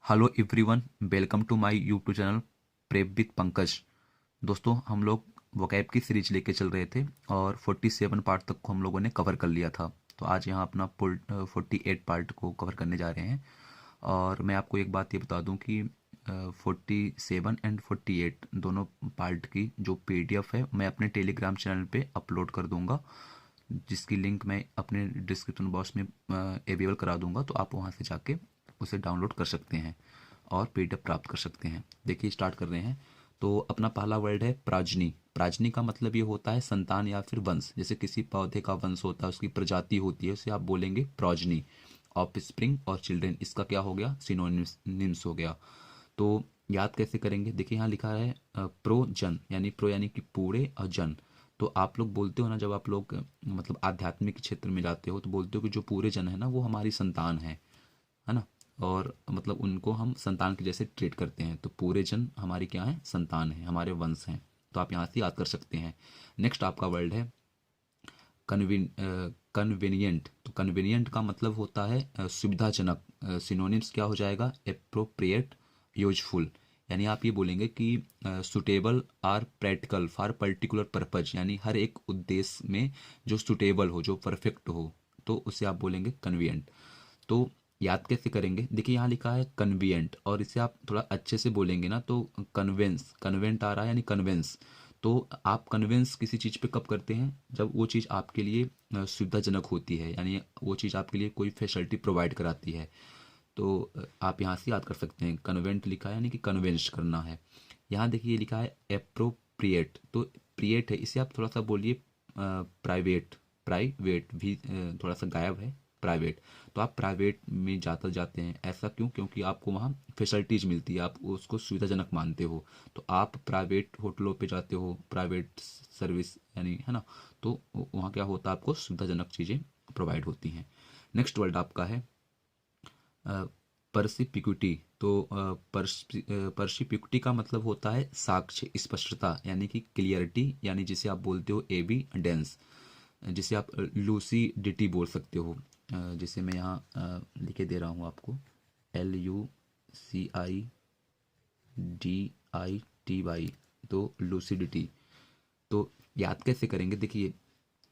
Hello everyone, welcome to my YouTube channel prep with Pankaj. दोस्तों, हम लोग वोकैब की सीरीज लेके चल रहे थे और 47 पार्ट तक को हम लोगों ने कवर कर लिया था। तो आज यहाँ अपना 48 पार्ट को कवर करने जा रहे हैं। और मैं आपको एक बात ये बता दूं कि 47 एंड 48 दोनों पार्ट की जो PDF है मैं अपने टेलीग्राम चैनल पे अपलोड कर दूंगा, जिसकी लिंक मैं अपने डिस्क्रिप्शन बॉक्स में अवेलेबल करा दूंगा। तो आप वहाँ से जाके उसे डाउनलोड कर सकते हैं और PDF प्राप्त कर सकते हैं। देखिए, स्टार्ट कर रहे हैं। तो अपना पहला वर्ड है प्राजनी। प्राजनी का मतलब ये होता है संतान या फिर वंश। जैसे किसी पौधे का वंश होता है, उसकी प्रजाति होती है, उसे आप बोलेंगे प्रोजनी। ऑफ स्प्रिंग और चिल्ड्रेन, इसका क्या हो गया, सिनोनिम्स हो गया। तो याद कैसे करेंगे, देखिए यहाँ लिखा है प्रो जन, यानी प्रो यानी कि पूरे और जन। तो आप लोग बोलते हो ना, जब आप लोग मतलब आध्यात्मिक क्षेत्र में जाते हो तो बोलते हो कि जो पूरे जन है ना वो हमारी संतान है ना। और मतलब उनको हम संतान के जैसे ट्रीट करते हैं। तो पूरे जन हमारी क्या है, संतान है, हमारे वंश हैं। तो आप यहाँ से याद कर सकते हैं। नेक्स्ट आपका वर्ड है कन्वीनियंट। तो कन्वीनियंट का मतलब होता है सुविधाजनक। सिनोनिम्स क्या हो जाएगा, एप्रोप्रिएट, यूजफुल। यानी आप ये बोलेंगे कि suitable or practical for particular purpose, यानी हर एक उद्देश्य में जो सुटेबल हो, जो परफेक्ट हो, तो उसे आप बोलेंगे कन्वीनियंट। तो याद कैसे करेंगे, देखिए यहाँ लिखा है कन्वीनियंट, और इसे आप थोड़ा अच्छे से बोलेंगे ना तो कन्वेंस, कन्वेंट आ रहा है यानी कन्वेंस। तो आप कन्वेंस किसी चीज़ पे कब करते हैं, जब वो चीज़ आपके लिए सुविधाजनक होती है, यानी वो चीज़ आपके लिए कोई फैसिलिटी प्रोवाइड कराती है। तो आप यहाँ से याद कर सकते हैं, कन्वेंट लिखा है यानी कि कन्वेंस करना है। यहाँ देखिए ये लिखा है एप्रोप्रिएट। तो प्रिएट है, इसे आप थोड़ा सा बोलिए प्राइवेट। प्राइवेट भी थोड़ा सा गायब है, प्राइवेट। तो आप प्राइवेट में जाते जाते हैं, ऐसा क्यों, क्योंकि आपको वहाँ फैसिलिटीज़ मिलती है, आप उसको सुविधाजनक मानते हो। तो आप प्राइवेट होटलों पे जाते हो, प्राइवेट सर्विस यानी, है ना। तो वहाँ क्या होता है, आपको सुविधाजनक चीज़ें प्रोवाइड होती हैं। नेक्स्ट वर्ड आपका है परसिपिक्यूटी। तो परसिपिक्यूटी का मतलब होता है साक्ष्य, स्पष्टता, यानी कि क्लियरिटी, यानी जिसे आप बोलते हो एविडेंस, जिसे आप लूसीडिटी बोल सकते हो। जिसे मैं यहाँ लिखे दे रहा हूँ आपको, LUCIDITY। तो लूसिडिटी। तो याद कैसे करेंगे, देखिए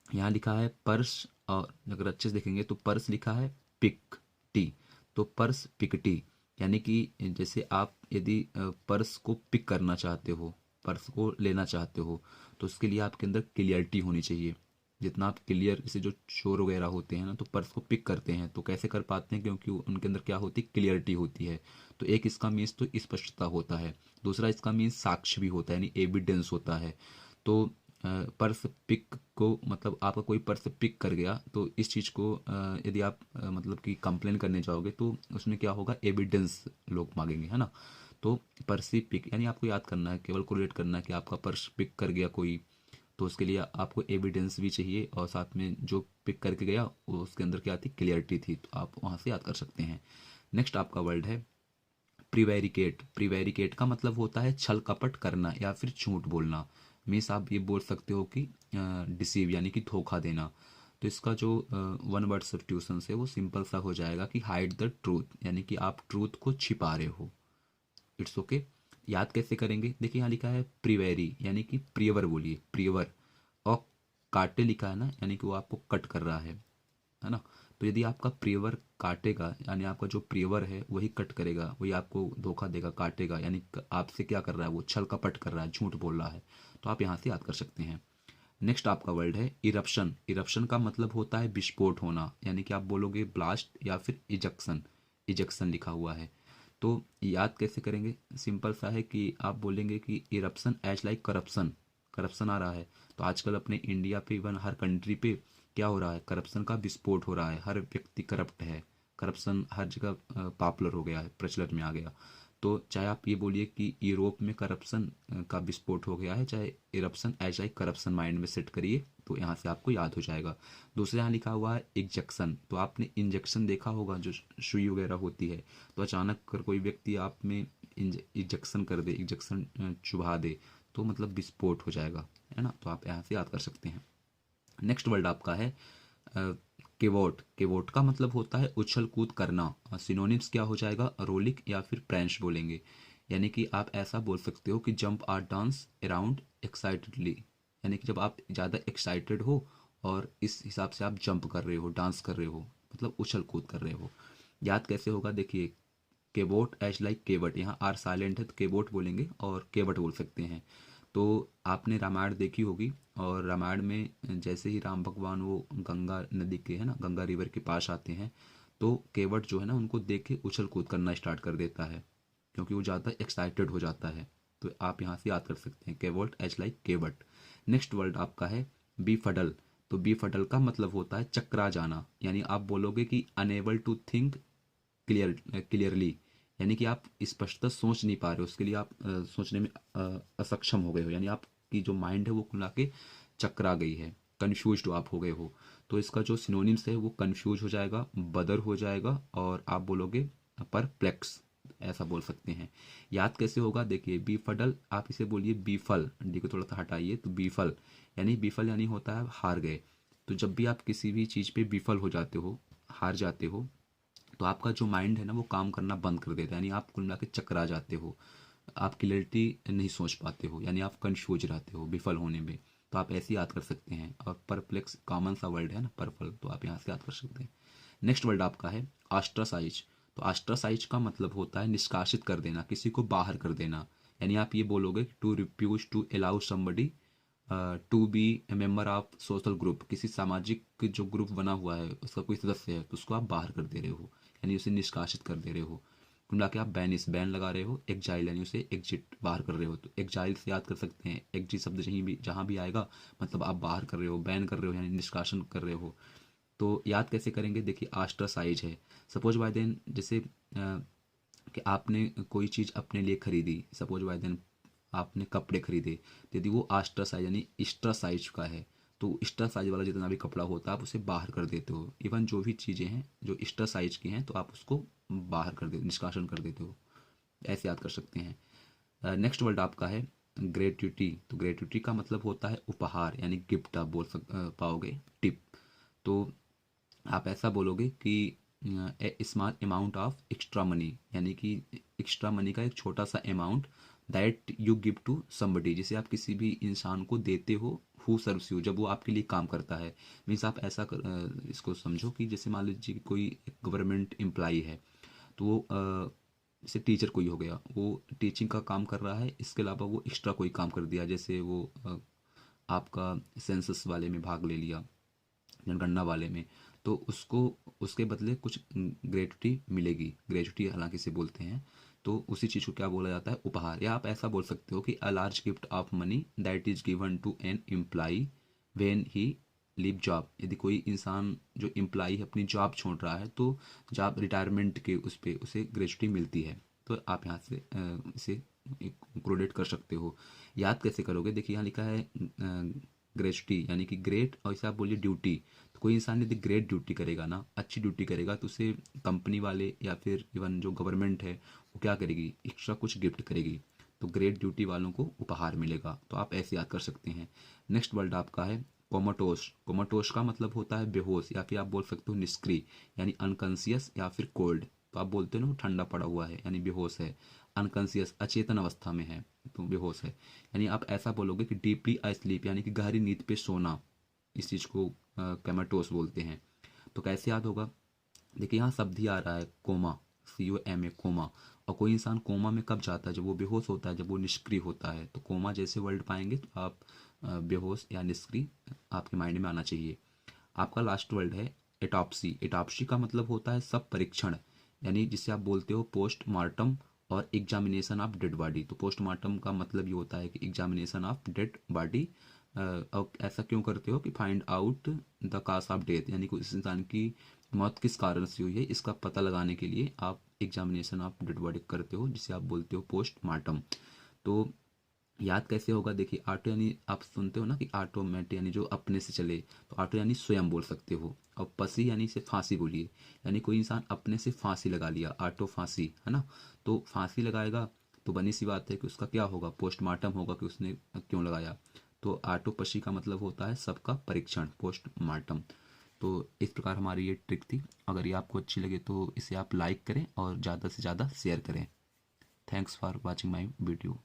यहाँ लिखा है पर्स, और अगर अच्छे से देखेंगे तो पर्स लिखा है पिक टी। तो पर्स पिकटी, यानी कि जैसे आप यदि पर्स को पिक करना चाहते हो, पर्स को लेना चाहते हो, तो उसके लिए आपके अंदर क्लियरिटी होनी चाहिए। जितना आप क्लियर, जैसे जो चोर वगैरह होते हैं ना, तो पर्स को पिक करते हैं, तो कैसे कर पाते हैं, क्योंकि उनके अंदर क्या होती है, क्लियरिटी होती है। तो एक इसका मीन्स तो स्पष्टता होता है, दूसरा इसका मीन्स साक्ष्य भी होता है, यानी एविडेंस होता है। तो पर्स पिक को मतलब आपका कोई पर्स पिक कर गया, तो इस चीज़ को यदि आप मतलब कि कंप्लेन करने जाओगे तो उसमें क्या होगा, एविडेंस लोग मांगेंगे, है ना। तो पर्स पिक यानी आपको याद करना है, केवल कोरिलेट करना है कि आपका पर्स पिक कर गया कोई, तो उसके लिए आपको एविडेंस भी चाहिए, और साथ में जो पिक करके गया वो उसके अंदर क्या थी, क्लियरिटी थी। तो आप वहाँ से याद कर सकते हैं। नेक्स्ट आपका वर्ड है प्रिवेरिकेट। प्रिवेरिकेट का मतलब होता है छल कपट करना या फिर झूठ बोलना। मीन्स आप ये बोल सकते हो कि डिसीव यानी कि धोखा देना। तो इसका जो वन वर्ड सब्स्टिट्यूशन है वो सिंपल सा हो जाएगा कि हाइड द ट्रूथ, यानी कि आप ट्रूथ को छिपा रहे हो। It's okay. याद कैसे करेंगे, देखिए यहाँ लिखा है प्रिवेरी, यानी कि प्रियवर बोलिए, प्रियवर। और काटे लिखा है ना, यानी कि वो आपको कट कर रहा है ना। तो यदि आपका प्रियवर काटेगा, यानी आपका जो प्रियवर है वही कट करेगा, वही आपको धोखा देगा, काटेगा, यानी आपसे क्या कर रहा है, वो छल कपट कर रहा है, झूठ बोल रहा है। तो आप यहाँ से याद कर सकते हैं। नेक्स्ट आपका वर्ड है इरप्शन। इरप्शन का मतलब होता है विस्फोट होना, यानी कि आप बोलोगे ब्लास्ट या फिर इजक्शन। इजक्शन लिखा हुआ है। तो याद कैसे करेंगे, सिंपल सा है कि आप बोलेंगे कि eruption as like corruption. Corruption आ रहा है, तो आजकल अपने इंडिया पे, इवन हर कंट्री पे क्या हो रहा है, करप्शन का विस्फोट हो रहा है, हर व्यक्ति करप्ट है। करप्शन हर जगह पॉपुलर हो गया है, प्रचलन में आ गया। तो चाहे आप ये बोलिए कि यूरोप में करप्शन का विस्फोट हो गया है, चाहे eruption as like corruption mind में सेट करिए, तो यहाँ से आपको याद हो जाएगा। दूसरे यहाँ लिखा हुआ है इंजेक्शन। तो आपने इंजेक्शन देखा होगा, जो सुई वगैरह होती है, तो अचानक कर कोई व्यक्ति आप में इंजेक्शन कर दे, इंजेक्शन चुभा दे, तो मतलब विस्फोट हो जाएगा, है ना। तो आप यहाँ से याद कर सकते हैं। नेक्स्ट वर्ड आपका है केवोट, केवोट का मतलब होता है उछल कूद करना। और सिनोनिम्स क्या हो जाएगा, रोलिक या फिर प्रैंच बोलेंगे। यानी कि आप ऐसा बोल सकते हो कि jump or dance around excitedly, यानी कि जब आप ज़्यादा एक्साइटेड हो और इस हिसाब से आप जंप कर रहे हो, डांस कर रहे हो, मतलब उछल कूद कर रहे हो। याद कैसे होगा, देखिए केवोट एज लाइक केवट, यहाँ आर साइलेंट है तो केवोट बोलेंगे और केवट बोल सकते हैं। तो आपने रामायण देखी होगी, और रामायण में जैसे ही राम भगवान वो गंगा नदी के है ना, गंगा रिवर के पास आते हैं, तो केवट जो है ना उनको देख के उछल कूद करना स्टार्ट कर देता है, क्योंकि वो ज़्यादा एक्साइटेड हो जाता है। तो आप यहाँ से याद कर सकते हैं केवट एज लाइक केवट। नेक्स्ट वर्ड आपका है बी फडल। तो बी फडल का मतलब होता है चकरा जाना, यानी आप बोलोगे कि अनेबल टू थिंक क्लियरली, यानी कि आप स्पष्टता सोच नहीं पा रहे हो, उसके लिए आप सोचने में असक्षम हो गए हो, यानी आपकी जो माइंड है वो खुला के चकरा गई है, कन्फ्यूज आप हो गए हो। तो इसका जो सिनोनिम्स है वो कन्फ्यूज हो जाएगा, बदर हो जाएगा, और आप बोलोगे परप्लेक्स, ऐसा बोल सकते हैं। याद कैसे होगा, देखिए बी फडल, आप इसे बोलिए बीफल, डी को थोड़ा सा हटाइए, तो बीफल, यानी बीफल यानी होता है हार गए। तो जब भी आप किसी भी चीज़ पे विफल हो जाते हो, हार जाते हो, तो आपका जो माइंड है ना वो काम करना बंद कर देता है, यानी आप कुल मिला के चकरा जाते हो, आप क्लियरिटी नहीं सोच पाते हो, यानी आप कंफ्यूज रहते हो विफल होने में। तो आप ऐसे याद कर सकते हैं। और परप्लेक्स कॉमन सा वर्ड है ना, पर्पल, तो आप यहाँ से याद कर सकते हैं। नेक्स्ट वर्ड आपका है आस्ट्रासाइज। तो आस्ट्रासाइज का मतलब होता है निष्कासित कर देना, किसी को बाहर कर देना। यानी आप ये बोलोगे to refuse to allow somebody to be a member of social group, किसी सामाजिक जो ग्रुप बना हुआ है उसका कोई सदस्य है तो उसको आप बाहर कर दे रहे हो, यानी उसे निष्कासित कर दे रहे हो। कुल मिला के आप बैनिस, बैन लगा रहे हो, एग्जाइल यानी उसे एग्जिट, बाहर कर रहे हो। तो एग्जाइल से याद कर सकते हैं, एग्जिट शब्द जहाँ भी आएगा मतलब आप बाहर कर रहे हो, बैन कर रहे हो, यानी निष्कासन कर रहे हो। तो याद कैसे करेंगे, देखिए आस्ट्रासाइज है। सपोज बाय देन, जैसे कि आपने कोई चीज़ अपने लिए खरीदी, सपोज बाय देन आपने कपड़े खरीदे, तो यदि वो आस्ट्रा साइज यानी एक्स्ट्रा साइज का है, तो एक्स्ट्रा साइज वाला जितना भी कपड़ा होता है आप उसे बाहर कर देते हो। इवन जो भी चीज़ें हैं जो एक्स्ट्रा साइज की हैं तो आप उसको बाहर कर दे, निष्कासन कर देते हो। ऐसे याद कर सकते हैं। नेक्स्ट वर्ड आपका है ग्रेट्युटी। तो ग्रेट्युटी का मतलब होता है उपहार, यानी गिफ्ट आप बोल पाओगे, टिप। तो आप ऐसा बोलोगे कि a small amount of extra money, यानी कि एक्स्ट्रा मनी का एक छोटा सा amount that you give to somebody, जिसे आप किसी भी इंसान को देते हो, हु सर्व्स यू, जब वो आपके लिए काम करता है। मीन्स आप ऐसा इसको समझो कि जैसे मान लीजिए कि कोई गवर्नमेंट एम्प्लॉई है, तो वो जैसे टीचर कोई हो गया, वो टीचिंग का काम कर रहा है, इसके अलावा वो एक्स्ट्रा कोई काम कर दिया, जैसे वो आपका सेंसस वाले में भाग ले लिया, जनगणना वाले में, तो उसको उसके बदले कुछ ग्रेचुटी मिलेगी, ग्रेचुटी हालांकि इसे बोलते हैं। तो उसी चीज़ को क्या बोला जाता है, उपहार। या आप ऐसा बोल सकते हो कि a large gift of money that is given to an employee when he leave job, यदि कोई इंसान जो एम्प्लॉई है अपनी जॉब छोड़ रहा है तो जॉब रिटायरमेंट के उस पर उसे ग्रेचुटी मिलती है। तो आप यहाँ से इसे इंक्लूडेड कर सकते हो। याद कैसे करोगे, देखिए यहाँ लिखा है ग्रेचुटी यानी कि ग्रेट, और इसे आप बोलिए ड्यूटी। तो कोई इंसान यदि ग्रेट ड्यूटी करेगा ना, अच्छी ड्यूटी करेगा, तो उसे कंपनी वाले या फिर इवन जो गवर्नमेंट है वो क्या करेगी, एक्स्ट्रा कुछ गिफ्ट करेगी। तो ग्रेट ड्यूटी वालों को उपहार मिलेगा। तो आप ऐसे याद कर सकते हैं। नेक्स्ट वर्ड आपका है कोमाटोस। कोमाटोस का मतलब होता है बेहोश, या फिर आप बोल सकते हो निष्क्रिय, यानी अनकॉन्सियस या फिर कोल्ड। तो आप बोलते हो ना वो ठंडा पड़ा हुआ है, यानी बेहोश है। अनकॉन्सियस अचेतन अवस्था में है तो बेहोश है। यानी आप ऐसा बोलोगे कि डीपली अस्लीप, यानी कि गहरी नींद पे सोना, इस चीज़ को कैमाटोस बोलते हैं। तो कैसे याद होगा, देखिए यहाँ शब्द ही आ रहा है कोमा, COMA, कोमा। और कोई इंसान कोमा में कब जाता है, जब वो बेहोश होता है, जब वो निष्क्रिय होता है। तो कोमा जैसे वर्ड पाएंगे तो आप बेहोश या निष्क्रिय आपके माइंड में आना चाहिए। आपका लास्ट वर्ड है एटॉप्सी। एटॉप्सी का मतलब होता है सब परीक्षण, यानी जिसे आप बोलते हो पोस्टमार्टम और एग्जामिनेशन ऑफ डेड बॉडी। तो पोस्टमार्टम का मतलब ये होता है कि एग्जामिनेशन ऑफ डेड बॉडी। और ऐसा क्यों करते हो कि find out the cause of death, यानी कि उस इंसान की मौत किस कारण से हुई है इसका पता लगाने के लिए आप एग्जामिनेशन ऑफ डेड बॉडी करते हो, जिसे आप बोलते हो पोस्टमार्टम। तो याद कैसे होगा, देखिए ऑटो यानी आप सुनते हो ना कि ऑटोमेट यानी जो अपने से चले, तो ऑटो यानी स्वयं बोल सकते हो। और पसी यानी से फांसी बोलिए, यानी कोई इंसान अपने से फांसी लगा लिया, ऑटो फांसी है ना। तो फांसी लगाएगा तो बनी सी बात है कि उसका क्या होगा, पोस्टमार्टम होगा कि उसने क्यों लगाया। तो ऑटोपसी का मतलब होता है सबका परीक्षण, पोस्टमार्टम। तो इस प्रकार हमारी ये ट्रिक थी। अगर ये आपको अच्छी लगे तो इसे आप लाइक करें और ज़्यादा से ज़्यादा शेयर करें। Thanks for watching my video.